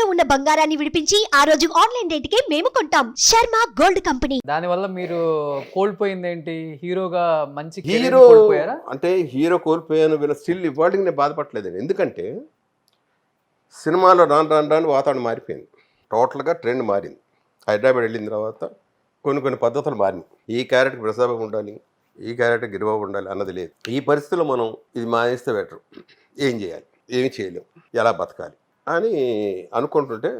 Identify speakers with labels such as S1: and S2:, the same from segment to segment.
S1: ఇంట్లో ఉన్న బంగారాన్ని విడిపించి ఆ రోజు ఆన్లైన్ రేటుకే మేము కొంటాం. Sharma gold company.
S2: దానివల్ల మీరు కోల్పోయింది ఏంటి? హీరోగా మంచి
S3: హీరో
S2: కోల్పోయారా?
S3: అంటే హీరో కోల్పోయాను వీళ్ళ స్టిల్ ఇవాటికి నేను బాధపడలేదండి. ఎందుకంటే సినిమాలో రాను వాతావరణం మారిపోయింది. టోటల్గా ట్రెండ్ మారింది. హైదరాబాద్ వెళ్ళిన తర్వాత కొన్ని పద్ధతులు మారినాయి. ఈ క్యారెక్టర్ ప్రసాద్ ఉండాలి, ఈ క్యారెక్టర్ గిరిబాబు ఉండాలి అన్నది లేదు. ఈ పరిస్థితిలో మనం ఇది మానేస్తే బెటర్, ఏం చేయాలి, ఏమి చేయలేము, ఎలా బతకాలి అని అనుకుంటుంటే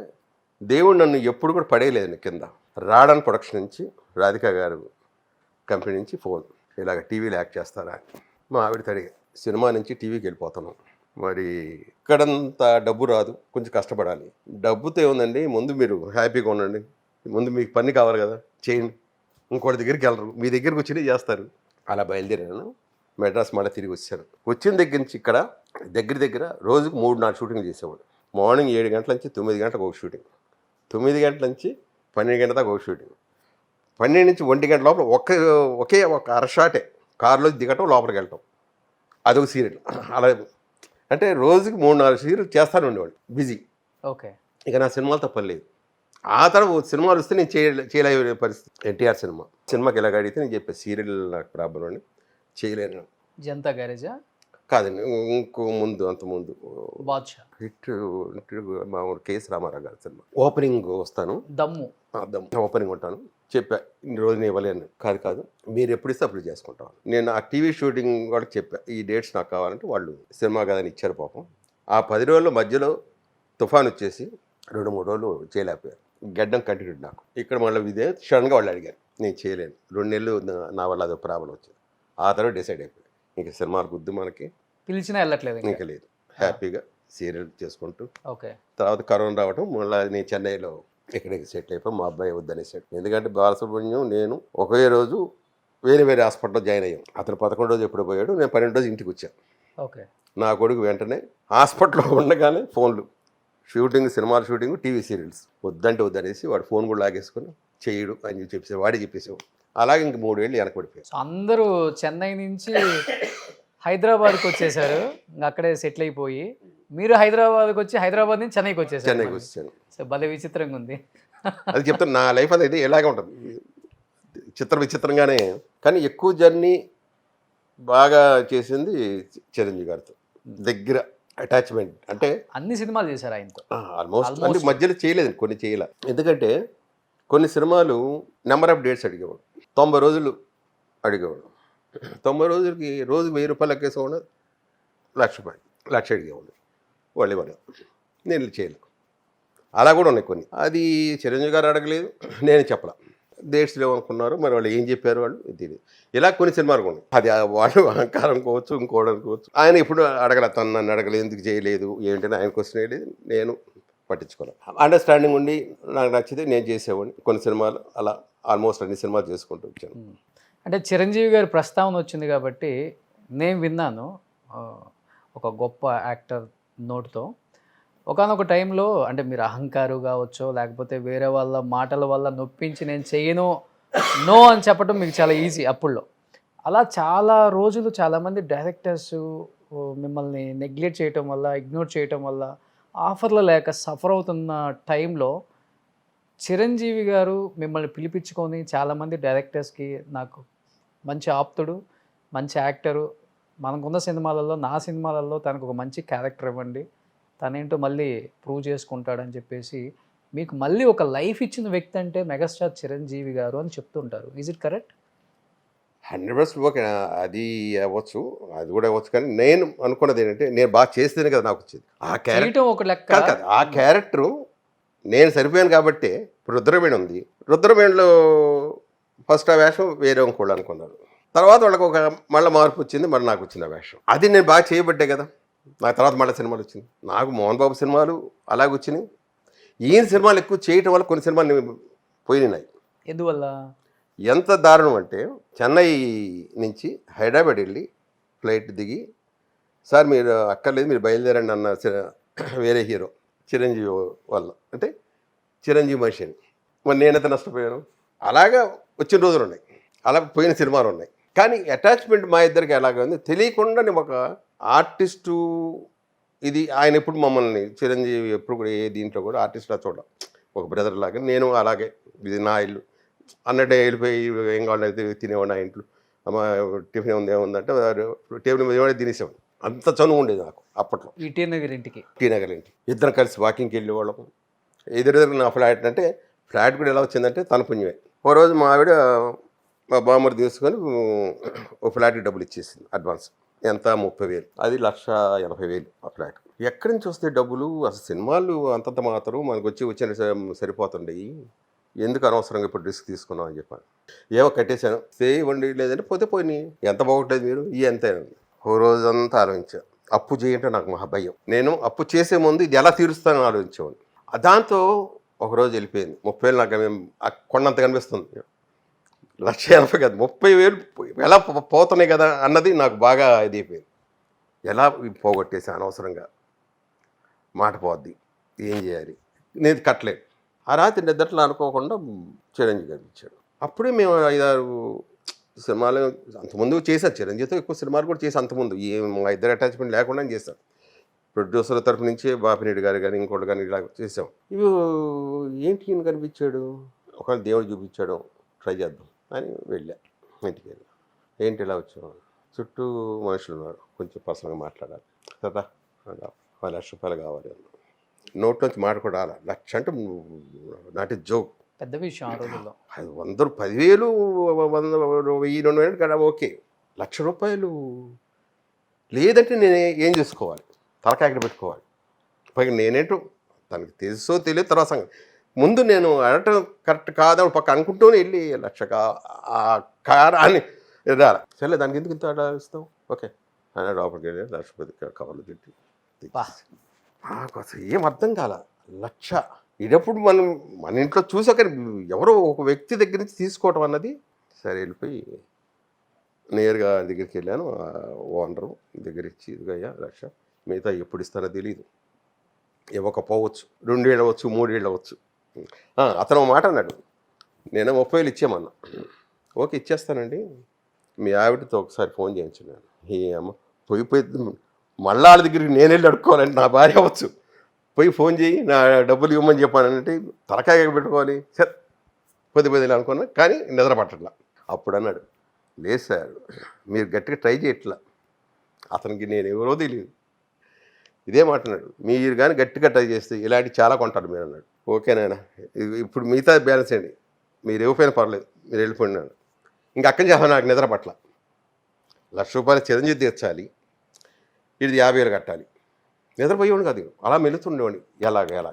S3: దేవుడు నన్ను ఎప్పుడు కూడా పడేయలేదు కింద. రాడన్ ప్రొడక్షన్ నుంచి రాధిక గారు కంపెనీ నుంచి ఫోన్, ఇలాగ టీవీలో యాక్ట్ చేస్తారా. మా ఆవిడ అడిగా, సినిమా నుంచి టీవీకి వెళ్ళిపోతున్నాం, మరి ఇక్కడంత డబ్బు రాదు, కొంచెం కష్టపడాలి. డబ్బుతో ఏముందండి, ముందు మీరు హ్యాపీగా ఉండండి, ముందు మీకు పని కావాలి కదా, చేయండి, ఇంకోటి దగ్గరికి వెళ్ళరు, మీ దగ్గరికి వచ్చి చేస్తారు. అలా బయలుదేరాను. మెడ్రాస్ మళ్ళీ తిరిగి వచ్చాను. వచ్చిన దగ్గర నుంచి ఇక్కడ దగ్గర రోజుకు 3-4 షూటింగ్లు చేసేవాడు. మార్నింగ్ 7 గంటల నుంచి 9 గంటలకు ఒక షూటింగ్, 9 గంటల నుంచి 12 గంటల దాకా ఒక షూటింగ్, 12 నుంచి 1 గంట లోపల ఒకే ఒక అరషాటే కారులో దిగటం, లోపలికి వెళ్ళటం, అదొక సీరియల్. అలా అంటే రోజుకి 3-4 సీరియల్ చేస్తాను ఉండేవాడు, బిజీ.
S2: ఓకే.
S3: ఇక నా సినిమాలతో పని లేదు. ఆ తర్వాత సినిమాలు వస్తే నేను చేయలేని పరిస్థితి. ఎన్టీఆర్ సినిమాకి ఎలాగ అడిగితే నేను చెప్పాను, సీరియల్ నాకు ప్రాబ్లం అని చేయలేను.
S2: జనతా గ్యారేజా
S3: కాదండి, అంతకుముందు
S2: బాద్షా
S3: హిట్ మా కేఎస్ రామారావు గారి సినిమా ఓపెనింగ్ వస్తాను,
S2: దమ్ము
S3: ఓపెనింగ్ ఉంటాను. చెప్పా, ఇన్ని రోజులు ఇవ్వలేను. కాదు మీరు ఎప్పుడు ఇస్తే అప్పుడు చేసుకుంటాను. నేను ఆ టీవీ షూటింగ్ వాళ్ళకి చెప్పా, ఈ డేట్స్ నాకు కావాలంటే వాళ్ళు సినిమా కదని ఇచ్చారు పాపం. ఆ 10 రోజుల మధ్యలో తుఫాన్ వచ్చేసి 2-3 రోజులు చేయలేకపోయారు. గడ్డం కంటిన్యూడ్ నాకు. ఇక్కడ మళ్ళీ ఇదే సడన్గా వాళ్ళు అడిగారు, నేను చేయలేను. 2 నెలలు నా వల్ల అదొక ప్రాబ్లం వచ్చింది. ఆ తర్వాత డిసైడ్ అయిపోయాను, ఇంకా సినిమాలకు వద్దు, మనకి
S2: పిలిచినా వెళ్ళట్లేదు
S3: ఇంకా లేదు, హ్యాపీగా సీరియల్ చేసుకుంటూ.
S2: ఓకే.
S3: తర్వాత కరోనా రావటం, మళ్ళీ నేను చెన్నైలో ఎక్కడికి సెటిల్ అయిపోయి, మా అబ్బాయి వద్దనేసాడు. ఎందుకంటే బాలసుబ్రహ్మణ్యం నేను ఒకే రోజు వేరే హాస్పిటల్లో జాయిన్ అయ్యాం. అతను 11 రోజు ఎప్పుడు పోయాడు, నేను 12 రోజు ఇంటికి వచ్చాను.
S2: ఓకే.
S3: నా కొడుకు వెంటనే హాస్పిటల్లో ఉండగానే ఫోన్లు, సినిమాల షూటింగ్, టీవీ సీరియల్స్ వద్దనేసి వాడు ఫోన్ కూడా లాగేసుకుని చేయడు అని చెప్పేసి వాడే చెప్పేసేవాడు. అలాగే ఇంక 3 ఏళ్ళు వెనకబడిపోయాయి.
S2: సో అందరూ చెన్నై నుంచి హైదరాబాద్కి వచ్చేసారు, ఇంకా అక్కడే సెటిల్ అయిపోయి, మీరు హైదరాబాద్కి వచ్చి హైదరాబాద్ నుంచి చెన్నైకి వచ్చాను. సో భలే విచిత్రంగా ఉంది.
S3: అది చెప్తాను, నా లైఫ్ అనేది ఇలాగే ఉంటుంది, విచిత్రంగానే. కానీ ఎక్కువ జర్నీ బాగా చేసింది చిరంజీవి గారితో, దగ్గర అటాచ్మెంట్. అంటే
S2: అన్ని సినిమాలు చేశారు ఆయనతో
S3: ఆల్మోస్ట్. అంటే మధ్యలో చేయలేదు, కొన్ని చేయలే. ఎందుకంటే కొన్ని సినిమాలు నెంబర్ ఆఫ్ డేట్స్ అడిగేవాడు, 90 రోజులు అడిగేవాడు. 90 రోజులకి రోజు 1000 రూపాయలు ఎక్కేసేవాడు, 1,00,000 రూపాయలు, 1,00,000 అడిగేవాడు. వాళ్ళు ఇవ్వలేదు, నేను చేయలేదు. అలా కూడా ఉన్నాయి కొన్ని. అది చిరంజీవి గారు అడగలేదు, నేను చెప్పలా. డేట్స్ లేవనుకున్నారు, మరి వాళ్ళు ఏం చెప్పారు వాళ్ళు తెలియదు. ఇలా కొన్ని సినిమాలు ఉన్నాయి. అది వాళ్ళు అహంకారం కోవచ్చు, ఇంకోటి అనుకోవచ్చు. ఆయన ఇప్పుడు అడగల, తను నన్ను అడగలేదు, ఎందుకు చేయలేదు ఏంటంటే ఆయన క్వశ్చన్ వేయలేదు, నేను పట్టించుకోలేదు. అండర్స్టాండింగ్ ఉండి నాకు నచ్చితే నేను చేసేవాడిని. కొన్ని సినిమాలు అలా ఆల్మోస్ట్ అన్ని సినిమాలు చేసుకుంటూ వచ్చాను.
S2: అంటే చిరంజీవి గారి ప్రస్తావన వచ్చింది కాబట్టి నేను విన్నాను, ఒక గొప్ప యాక్టర్ నోటితో, ఒకానొక టైంలో అంటే మీరు అహంకారు కావచ్చో, లేకపోతే వేరే వాళ్ళ మాటల వల్ల నొప్పించి నేను చేయను నో అని చెప్పడం మీకు చాలా ఈజీ అప్పుల్లో. అలా చాలా రోజులు చాలామంది డైరెక్టర్స్ మిమ్మల్ని నెగ్లెక్ట్ చేయటం వల్ల, ఇగ్నోర్ చేయటం వల్ల, ఆఫర్లు లేక సఫర్ అవుతున్న టైంలో చిరంజీవి గారు మిమ్మల్ని పిలిపించుకొని చాలామంది డైరెక్టర్స్కి, నాకు మంచి ఆప్తుడు, మంచి యాక్టరు, మనకున్న సినిమాలలో, నా సినిమాలలో తనకు ఒక మంచి క్యారెక్టర్ ఇవ్వండి, తనేంటో మళ్ళీ ప్రూవ్ చేసుకుంటాడని చెప్పేసి మీకు మళ్ళీ ఒక లైఫ్ ఇచ్చిన వ్యక్తి అంటే మెగాస్టార్ చిరంజీవి గారు అని చెప్తుంటారు. Is it correct?
S3: 100% ఓకే, అది అవ్వచ్చు, అది కూడా అవ్వచ్చు. కానీ నేను అనుకున్నది ఏంటంటే, నేను బాగా చేస్తేనే కదా నాకు వచ్చింది ఆ క్యారెక్టర్.
S2: ఒక లెక్క
S3: కాదు, ఆ క్యారెక్టరు నేను సరిపోయాను కాబట్టి. ఇప్పుడు రుద్రవేణి ఉంది, రుద్రవేణిలో ఫస్ట్ ఆ వేషం వేరే ఇంకోళ్ళు అనుకున్నారు, తర్వాత వాళ్ళకి ఒక మళ్ళీ మార్పు వచ్చింది, మళ్ళీ నాకు వచ్చింది ఆ వేషం. అది నేను బాగా చేయబట్టే కదా నాకు తర్వాత మళ్ళీ సినిమాలు వచ్చింది. నాకు మోహన్ బాబు సినిమాలు అలాగే వచ్చినాయి. ఈయన సినిమాలు ఎక్కువ చేయటం వల్ల కొన్ని సినిమాలు పోయినాయి.
S2: ఎందువల్ల?
S3: ఎంత దారుణం అంటే, చెన్నై నుంచి హైదరాబాద్ వెళ్ళి ఫ్లైట్ దిగి, సార్ మీరు అక్కర్లేదు మీరు బయలుదేరండి అన్న వేరే హీరో, చిరంజీవి వల్ల. అంటే చిరంజీవి మనిషిని, మరి నేనైతే నష్టపోయాను. అలాగా వచ్చిన రోజులు ఉన్నాయి, అలా పోయిన సినిమాలు ఉన్నాయి. కానీ అటాచ్మెంట్ మా ఇద్దరికి ఎలాగ ఉంది తెలియకుండా, నేను ఒక ఆర్టిస్టు ఇది ఆయన ఎప్పుడు మమ్మల్ని చిరంజీవి ఎప్పుడు కూడా ఏ దీంట్లో కూడా ఆర్టిస్ట్లా చూడడం ఒక బ్రదర్ లాగా, నేను అలాగే ఇది నా ఇల్లు అన్నట్టే వెళ్ళిపోయి ఏం కావాలంటే తినేవాడు నా ఇంట్లో. అమ్మ టిఫిన్ ఉంది ఏముందంటే టేబుల్ మీద ఏమైనా తినేసేవాడు. అంత చనువు ఉండేది నాకు అప్పట్లో.
S2: ఈ టీ నగర్ ఇంటికి
S3: ఇద్దరం కలిసి వాకింగ్కి వెళ్ళేవాళ్ళం. ఎదురెదురు నా ఫ్లాట్ అంటే ఫ్లాట్ కూడా ఎలా వచ్చిందంటే తన పుణ్యమే. ఓ రోజు మా ఆవిడ మా బామ్మడి తీసుకొని ఓ ఫ్లాట్కి డబ్బులు ఇచ్చేసింది అడ్వాన్స్. ఎంత 30,000, అది 1,80,000 ఆ ఫ్లాట్. ఎక్కడి నుంచి వస్తే డబ్బులు? అసలు సినిమాలు అంతంత మాత్రం మనకు వచ్చిన సరిపోతుండయి, ఎందుకు అనవసరంగా ఇప్పుడు రిస్క్ తీసుకున్నాం అని చెప్పాను. ఏమో కట్టేశాను, ఇవ్వండి లేదంటే పోతే పోయి ఎంత బాగుంటుంది మీరు ఈ అంతే. ఓ రోజంతా ఆలోచించాను. అప్పు చేయంటే నాకు మహా భయం. నేను అప్పు చేసే ముందు ఇది ఎలా తీరుస్తానని ఆలోచించేవాడిని. దాంతో ఒకరోజు వెళ్ళిపోయింది 30,000. నాకు కొండంత కనిపిస్తుంది. 1,80,000 కాదు 30,000 ఎలా పోతున్నాయి కదా అన్నది నాకు బాగా ఇది అయిపోయింది. ఎలా పోగొట్టేసి అనవసరంగా, మాట పోద్ది, ఏం చేయాలి, నేను కట్టలేదు. ఆ రాత్రి నిద్రలో అనుకోకుండా చిరంజీవి గారు ఇచ్చాడు. అప్పుడే మేము 5-6 సినిమాలు అంతకుముందు చేశారు. చిరంజీవితో ఎక్కువ సినిమాలు కూడా చేసి అంతకుముందు మా ఇద్దరు అటాచ్మెంట్ లేకుండా చేశాను. ప్రొడ్యూసర్ తరఫు నుంచి బాపిరెడ్డి గారు కానీ ఇంకోటి కానీ ఇలా చేసాం. ఇవి ఏంటి ఈయన కనిపించాడు, ఒకవేళ దేవుడు చూపించాడు, ట్రై చేద్దాం అని వెళ్ళా. ఇంటికి వెళ్ళా. ఏంటి ఇలా వచ్చాం, చుట్టూ మనుషులు ఉన్నారు, కొంచెం పర్సనల్గా మాట్లాడాలి కదా, 1,00,000 కావాలి అన్న. నోట్లోంచి మాట కూడా రాలా. 1,00,000 అంటే నాటి జోక్,
S2: పెద్ద విషయం ఆ రోజుల్లో.
S3: 100, 10,000, 100, 1,000, 2,000 కదా ఓకే. 1,00,000 రూపాయలు లేదంటే నేను ఏం చేసుకోవాలి, తలకాయక్కడ పెట్టుకోవాలి. పైగా నేనేంటో తనకి తెలుసో తెలియదు తర్వాత సంగతి. ముందు నేను అడగటం కరెక్ట్ కాదని పక్క అనుకుంటూనే వెళ్ళి 1,00,000 ఆ కారాన్ని రాలి. సరే దానికి ఎందుకు ఇంత ఇస్తాం, ఓకే అని లోపలికి వెళ్ళి 1,00,000 కవర్లు తిట్టి నాకు అసలు ఏం అర్థం కాల. 1,00,000 ఇదప్పుడు మన ఇంట్లో చూసాక ఎవరో ఒక వ్యక్తి దగ్గర నుంచి తీసుకోవటం అన్నది. సరే వెళ్ళిపోయి నేరుగా దగ్గరికి వెళ్ళాను. ఓనరు దగ్గర ఇచ్చి ఇదిగయ్యా 1,00,000, మిగతా ఎప్పుడు ఇస్తానో తెలియదు, ఇవ్వకపోవచ్చు, 2 ఏళ్ళు అవ్వచ్చు, 3 ఏళ్ళు అవ్వచ్చు. అతను మాట అన్నాడు, నేను 30,000 ఇచ్చేమన్నా. ఓకే ఇచ్చేస్తానండి, మీ ఆవిడతో ఒకసారి ఫోన్ చేయించున్నాను. ఈ అమ్మ పోయి మళ్ళా వాళ్ళ దగ్గరికి నేను వెళ్ళి అడుక్కోవాలంటే నా భార్య అవ్వచ్చు, పోయి ఫోన్ చేయి నా డబ్బులు ఇవ్వమని చెప్పానంటే తలకాయ పెట్టుకోవాలి. సరే 10,000 అనుకున్నా, కానీ నిద్ర పట్టట్లా. అప్పుడు అన్నాడు, లేదు సార్ మీరు గట్టిగా ట్రై చేయట్లా, అతనికి నేను ఎవరో తెలియదు, ఇదే మాట అన్నాడు, మీరు కానీ గట్టిగా ట్రై చేస్తే ఇలాంటి చాలా కొంటారు మీరు అన్నాడు. ఓకేనాయన ఇప్పుడు మిగతా బ్యాలెన్స్ అండి, మీరు ఇవ్వకపోయినా పర్లేదు, మీరు వెళ్ళిపోయినాడు. ఇంకా అక్కడి నుంచి నాకు నిద్ర పట్ల. 1,00,000 రూపాయలు చిరంజీవి తీర్చాలి, ఇది 50,000 కట్టాలి. నిద్రపోయేవాడు కాదు, అలా మెలుతుండేవాడిని ఎలాగ.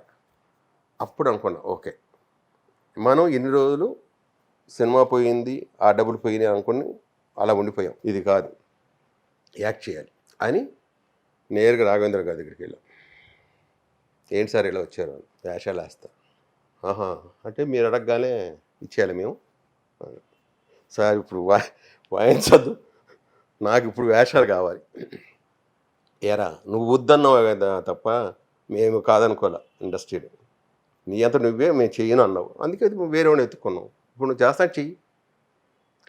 S3: అప్పుడు అనుకున్నా ఓకే మనం ఇన్ని రోజులు సినిమా పోయింది, ఆ డబ్బులు పోయినాయి అనుకుని అలా ఉండిపోయాం, ఇది కాదు యాక్ట్ చేయాలి అని నేరుగా రాఘవేంద్ర గారి దగ్గరికి వెళ్ళాం. ఏంటి సార్ ఇలా వచ్చారు, వేషాలు వేస్తా. ఆహా అంటే మీరు అడగగానే ఇచ్చేయాలి మేము. సార్ ఇప్పుడు వాయించద్దు, నాకు ఇప్పుడు వేషాలు కావాలి. ఏరా నువ్వు వద్దన్నావు కదా తప్ప మేము కాదనుకోలే, ఇండస్ట్రీలో నీ అంత నువ్వే మేము చెయ్యను అన్నావు, అందుకే వేరే వాడిని ఎత్తుకున్నావు. ఇప్పుడు నువ్వు చేస్తాను చెయ్యి.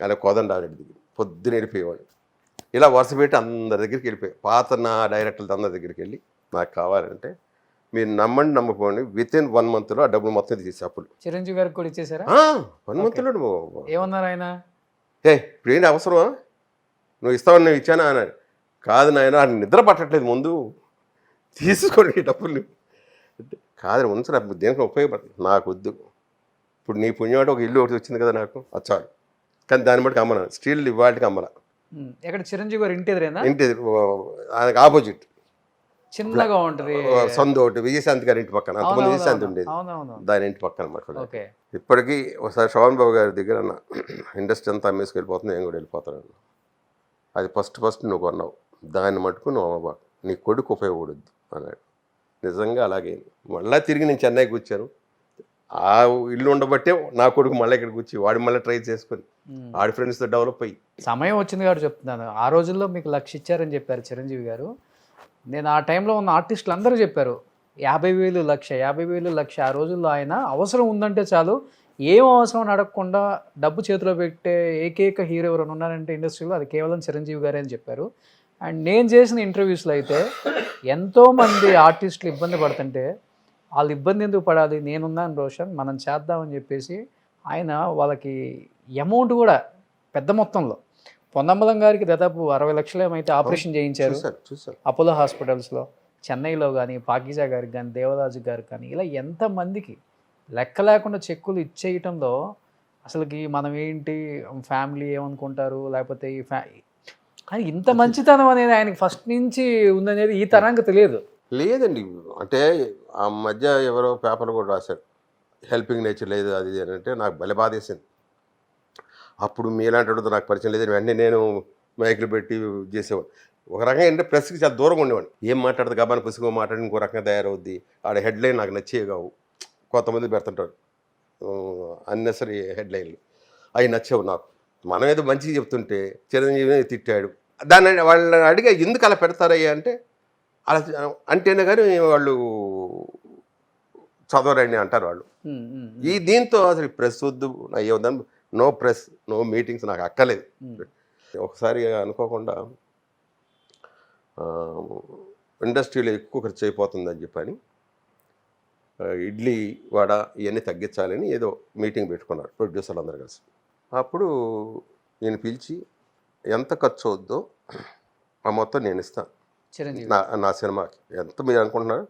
S3: అలా కోదండారెడ్డి దగ్గర పొద్దున వెళ్ళిపోయేవాడు. ఇలా వరుస పెట్టి అందరి దగ్గరికి వెళ్ళిపోయాయి. పాత నా డైరెక్టర్లతో అందరి దగ్గరికి వెళ్ళి నాకు కావాలంటే మీరు నమ్మండి నమ్మకపోండి, వితిన్ 1 monthలో ఆ డబ్బులు మొత్తం తీసి అప్పులు.
S2: చిరంజీవి గారికి కూడా ఇచ్చేసారా?
S3: 1 monthలో.
S2: ఏమన్నారు ఆయన?
S3: ఇప్పుడు ఏంటి అవసరమా, నువ్వు ఇస్తావని నేను ఇచ్చానా అన్నాడు. కాదు నాయన ఆయన నిద్ర పట్టట్లేదు, ముందు తీసుకోండి డబ్బులు. కాదు ఉంచు, నాకు దేనికి ఉపయోగపడుతుంది, నాకు వద్దు. ఇప్పుడు నీ పుణ్యం అంటే ఒక ఇల్లు ఒకటి వచ్చింది కదా నాకు, అది చాలు. కానీ దాన్ని బట్టి అమ్మను, స్టీల్ ఇవాళకి అమ్మల.
S2: ఎక్కడ చిరంజీవి గారు ఇంటి ఎదురేనా?
S3: ఇంటి ఆయనకు ఆపోజిట్
S2: చిన్నగా ఉంటుంది
S3: సందు ఒకటి, విజయశాంతి గారి ఇంటి పక్కన, అంతకుముందు విజయశాంతి ఉండేది, దాని ఇంటి పక్కన అన్నమాట. ఇప్పటికీ ఒకసారి శోభన్ బాబు గారి దగ్గర అన్న, ఇండస్ట్రీ అంతా అమ్మేసుకు వెళ్ళిపోతుంది, నేను కూడా వెళ్ళిపోతాను. అది ఫస్ట్ నువ్వు కొన్నావు, దాన్ని మటుకు నువ్వు అమ్మబాకు, నీ కొడుకు ఉపయోగపడద్దు అన్నాడు. నిజంగా అలాగే మళ్ళీ తిరిగి నేను చెన్నైకి వచ్చాను. ఆ ఇల్లు ఉండబట్టే నా కొడుకు మళ్ళీ ఇక్కడికి వచ్చి వాడు మళ్ళీ ట్రై చేసుకొని ఆడి ఫ్రెండ్స్తో డెవలప్ అయ్యి
S2: సమయం వచ్చింది కాబట్టి చెప్తున్నాను. ఆ రోజుల్లో మీకు 1,00,000 ఇచ్చారని చెప్పారు చిరంజీవి గారు. నేను ఆ టైంలో ఉన్న ఆర్టిస్టులు అందరూ చెప్పారు 50,000, 1,00,000, 50,000, 1,00,000. ఆ రోజుల్లో ఆయన అవసరం ఉందంటే చాలు, ఏం అవసరం అడగకుండా డబ్బు చేతిలో పెట్టే ఏకైక హీరో ఎవరైనా ఉన్నారంటే ఇండస్ట్రీలో అది కేవలం చిరంజీవి గారే అని చెప్పారు. అండ్ నేను చేసిన ఇంటర్వ్యూస్లో అయితే ఎంతోమంది ఆర్టిస్టులు ఇబ్బంది పడుతుంటే వాళ్ళు ఇబ్బంది ఎందుకు పడాలి, నేనున్నాను రోషన్, మనం చేద్దామని చెప్పేసి ఆయన వాళ్ళకి అమౌంట్ కూడా పెద్ద మొత్తంలో పొన్నమ్మలం గారికి దాదాపు 60 లక్షలు ఏమైతే ఆపరేషన్ చేయించారు
S3: చూసారు
S2: అపోలో హాస్పిటల్స్లో, చెన్నైలో కానీ పాకిజా గారికి కానీ దేవరాజు గారికి కానీ, ఇలా ఎంతమందికి లెక్క లేకుండా చెక్కులు ఇచ్చేయటంలో అసలుకి మనం ఏంటి ఫ్యామిలీ ఏమనుకుంటారు, లేకపోతే ఈ కానీ ఇంత మంచితనం అనేది ఆయనకి ఫస్ట్ నుంచి ఉందనేది ఈ తరానికి తెలియదు.
S3: లేదండి. అంటే ఆ మధ్య ఎవరో పేపర్లు కూడా రాశారు, హెల్పింగ్ నేచర్ లేదు అది ఇది అని. అంటే నాకు భలే బాధేసింది. అప్పుడు మీలాంటి వాడితో నాకు పరిచయం లేదు, వెంటనే నేను మైకులు పెట్టి చేసేవాడు. ఒక రకంగా ఏంటంటే ప్రెస్కి చాలా దూరంగా ఉండేవాడిని. ఏం మాట్లాడదు గబాన్ని పుస్తకం మాట్లాడి ఇంకో రకంగా తయారవుద్ది, ఆడ హెడ్లైన్ నాకు నచ్చేవి కావు. కొంతమంది పెడుతుంటారు అన్నెసరీ హెడ్లైన్లు, అవి నచ్చావు నాకు. మనం ఏదో మంచిగా చెప్తుంటే చిరంజీవిని తిట్టాడు, దాన్ని వాళ్ళని అడిగా ఎందుకు అలా పెడతారయ్యా అంటే, అలా అంటేనే కానీ వాళ్ళు చదవరండి అంటారు వాళ్ళు. ఈ దీంతో అసలు ప్రెస్ వద్దు అయ్యేవద్దని, నో ప్రెస్ నో మీటింగ్స్, నాకు అక్కలేదు. ఒకసారి అనుకోకుండా ఇండస్ట్రీలో ఎక్కువ ఖర్చు అయిపోతుందని చెప్పని ఇడ్లీ వడ ఇవన్నీ తగ్గించాలని ఏదో మీటింగ్ పెట్టుకున్నారు ప్రొడ్యూసర్లు అందరు కలిసి. అప్పుడు నేను పిలిచి ఎంత ఖర్చు అవుద్దో ఆ మొత్తం నేను ఇస్తాను నా సినిమాకి. ఎంత మీరు అనుకుంటున్నారు,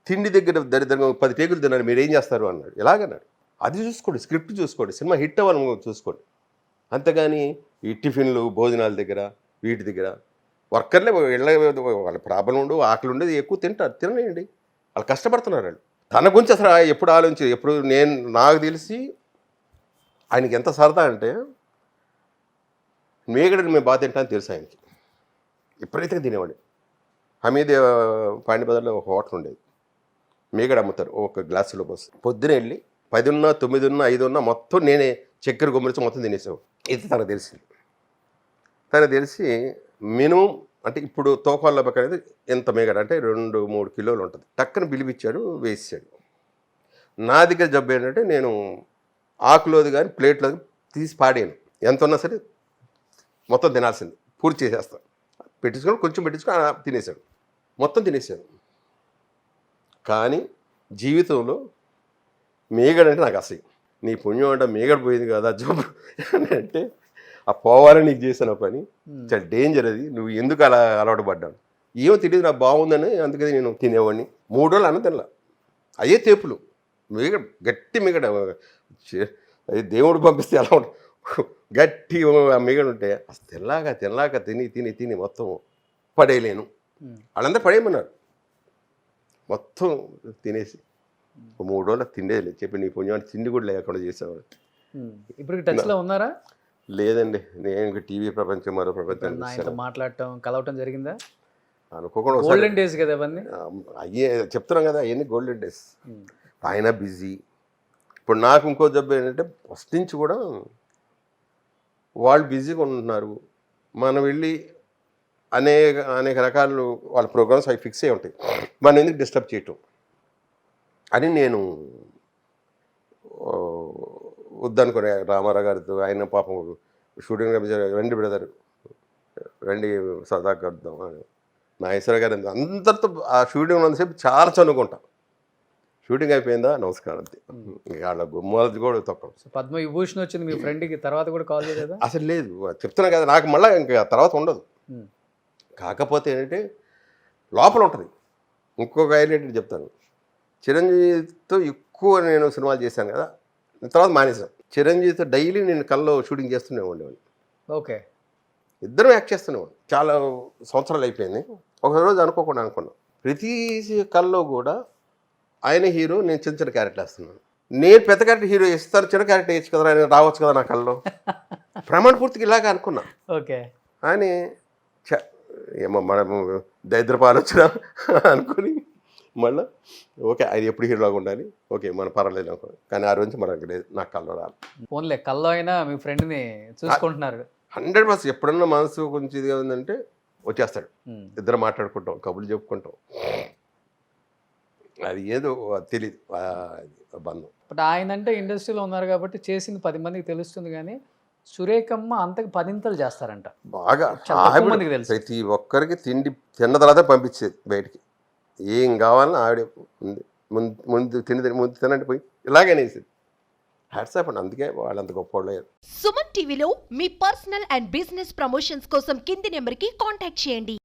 S3: తిండి దగ్గర దరిద్రంగా 10 టేకులు తిన్నారు, మీరు ఏం చేస్తారు అన్నాడు. ఎలాగన్నాడు, అది చూసుకోండి, స్క్రిప్ట్ చూసుకోండి, సినిమా హిట్ అవ్వాలని చూసుకోండి. అంతేగాని ఈ టిఫిన్లు భోజనాల దగ్గర వీటి దగ్గర వర్కర్లే వాళ్ళ ప్రాబ్లం ఉండు, ఆకలి ఉండేది, ఎక్కువ తింటారు, తినలేండి, వాళ్ళు కష్టపడుతున్నారు. వాళ్ళు తన గురించి అసలు ఎప్పుడు ఆలోచించి, ఎప్పుడు నాకు తెలిసి ఆయనకి ఎంత సరదా అంటే, మేగడని మేము బాగా తింటామని తెలుసు ఆయనకి. విపరీతంగా తినేవాడు. హమీద్ పాండిబజార్లో ఒక హోటల్ ఉండేది, మేగడ అమ్ముతారు, ఒక గ్లాసులో పోసి. పొద్దున వెళ్ళి 10 ఉన్నా 9 ఉన్నా 5 ఉన్నా మొత్తం నేనే చక్కెర గుమ్మరించి మొత్తం తినేసావు. ఇది తనకు తెలిసింది. తనకు తెలిసి మినిమం అంటే ఇప్పుడు తోకాల్లో అనేది ఎంత మేగడ అంటే 2-3 కిలోలు ఉంటుంది. టక్కన పిలిపించాడు, వేసాడు. నా దగ్గర జబ్బు ఏంటంటే, నేను ఆకులోది కానీ ప్లేట్లో తీసి పాడాను, ఎంత ఉన్నా సరే మొత్తం తినాల్సింది, పూర్తి చేసేస్తాను. పెట్టించుకొని కొంచెం పెట్టించుకొని తినేసాడు, మొత్తం తినేసాడు. కానీ జీవితంలో మేగడంటే నాకు అసహ్యం. నీ పుణ్యం అంటే మేగడ పోయింది కదా జబ్బు అంటే, ఆ పోవాలని నీకు చేసిన పని చాలా డేంజర్, అది నువ్వు ఎందుకు అలా అలవాటు పడ్డాను. ఏమో తెలియదు, నాకు బాగుందని అందుకని నేను తినేవాడిని. 3 రోజులు అన్న తినలా, అయ్యే తేపులు, మేగడ గట్టి మేగడ, అది దేవుడు పంపిస్తే ఎలా ఉంటుంది గట్టి మేగడ ఉంటే, అసలు తినలాక తిని తిని తిని మొత్తం పడేయలేను. వాళ్ళందరూ పడేయమన్నారు, మొత్తం తినేసి 3 రోజులు తిండేది లేదు. చెప్పి నీ పుణ్యం తిండి కూడా లేకుండా చేసేవాడు.
S2: ఇప్పుడు టచ్లో ఉన్నారా?
S3: లేదండి, నేను టీవీ ప్రపంచం మరో ప్రపంచం
S2: మాట్లాడటం కలవటం జరిగిందా?
S3: అనుకోకుండా
S2: గోల్డెన్ డేస్ కదా అవన్నీ.
S3: అయ్యే చెప్తున్నాం కదా, అవన్నీ గోల్డెన్ డేస్. ఆయన బిజీ. ఇప్పుడు నాకు ఇంకో జబ్బు ఏంటంటే, ఫస్ట్ నుంచి కూడా వాళ్ళు బిజీగా ఉంటున్నారు, మనం వెళ్ళి అనేక రకాలు వాళ్ళ ప్రోగ్రామ్స్ అవి ఫిక్స్ అయ్యి ఉంటాయి, మనం ఎందుకు డిస్టర్బ్ చేయటం అని నేను వద్దనుకునే. రామారావు గారితో ఆయన పాపం షూటింగ్ రండి బ్రదర్ రండి సరదా కడదాం, నాగేశ్వర గారు అందరితో ఆ షూటింగ్ ఉన్నంతసేపు చాలా చనుకుంటాం. షూటింగ్ అయిపోయిందా నమస్కారం అంతే, వాళ్ళ గుమ్మాలది కూడా తప్ప.
S2: పద్మ విభూషణ్ వచ్చింది మీ ఫ్రెండ్కి, తర్వాత కూడా కాల్ చేయలేదా?
S3: అసలు లేదు, చెప్తున్నా కదా, నాకు మళ్ళీ ఇంకా తర్వాత ఉండదు. కాకపోతే ఏంటంటే లోపల ఉంటుంది. ఇంకొక హైలైట్ చెప్తాను, చిరంజీవితో ఎక్కువ నేను సినిమాలు చేశాను కదా, తర్వాత మానేశాను. చిరంజీవితో డైలీ నేను కల్లో షూటింగ్ చేస్తూనే ఉండేవాడిని.
S2: ఓకే,
S3: ఇద్దరం యాక్ట్ చేస్తున్నాం, చాలా సంవత్సరాలు అయిపోయింది. ఒకరోజు అనుకోకుండా అనుకున్నాం, ప్రతి కల్లో కూడా ఆయన హీరో, నేను చిన్న చిన్న క్యారెక్టర్ వేస్తున్నాను. నేను పెద్ద క్యారెక్టర్ హీరో ఇస్తారు, చిన్న క్యారెక్టర్ వేయచ్చు కదా, ఆయన రావచ్చు కదా నా కల్లో. ప్రమాణ పూర్తికి ఇలాగ అనుకున్నా.
S2: ఓకే
S3: అని ఏమో మనం దరిద్రపాలు వచ్చినా అనుకుని మళ్ళీ ఓకే ఆయన ఎప్పుడు హీరోలాగా ఉండాలి, ఓకే మనం పర్వాలేదు అనుకోండి. కానీ ఆ రోజు మనకు లేదు, నాకు కల్లో రాలి.
S2: ఫోన్లే కల్లో అయినా మీ ఫ్రెండ్ని చూసుకుంటున్నారు.
S3: 100% ఎప్పుడన్నా మనసు కొంచెం ఇదిగా ఉందంటే వచ్చేస్తాడు, ఇద్దరు మాట్లాడుకుంటాం, కబుర్లు చెప్పుకుంటాం. అది ఏదో తెలియదు బంధం.
S2: బట్ ఆయన అంటే ఇండస్ట్రీలో ఉన్నారు కాబట్టి చేసింది 10 మందికి తెలుస్తుంది, కానీ సురేఖమ్మ అంతకు పదింతలు చేస్తారంట.
S3: బాగా
S2: చాలా తక్కువ
S3: ఆవిడ
S2: మందికి తెలుసు.
S3: ప్రతి ఒక్కరికి తిన్న తర్వాత పంపించేది బయటికి. ఏం కావాలన్నా ఆవిడ ముందు ముందు ముందు తినండి పోయి ఇలాగనేసేది. హ్యాట్సాప్ అండి, అందుకే వాళ్ళు అంత గొప్ప వాళ్ళు అయ్యారు.
S1: సుమన్ టీవీలో మీ పర్సనల్ అండ్ బిజినెస్ ప్రమోషన్స్ కోసం కింది నెంబర్కి కాంటాక్ట్ చేయండి.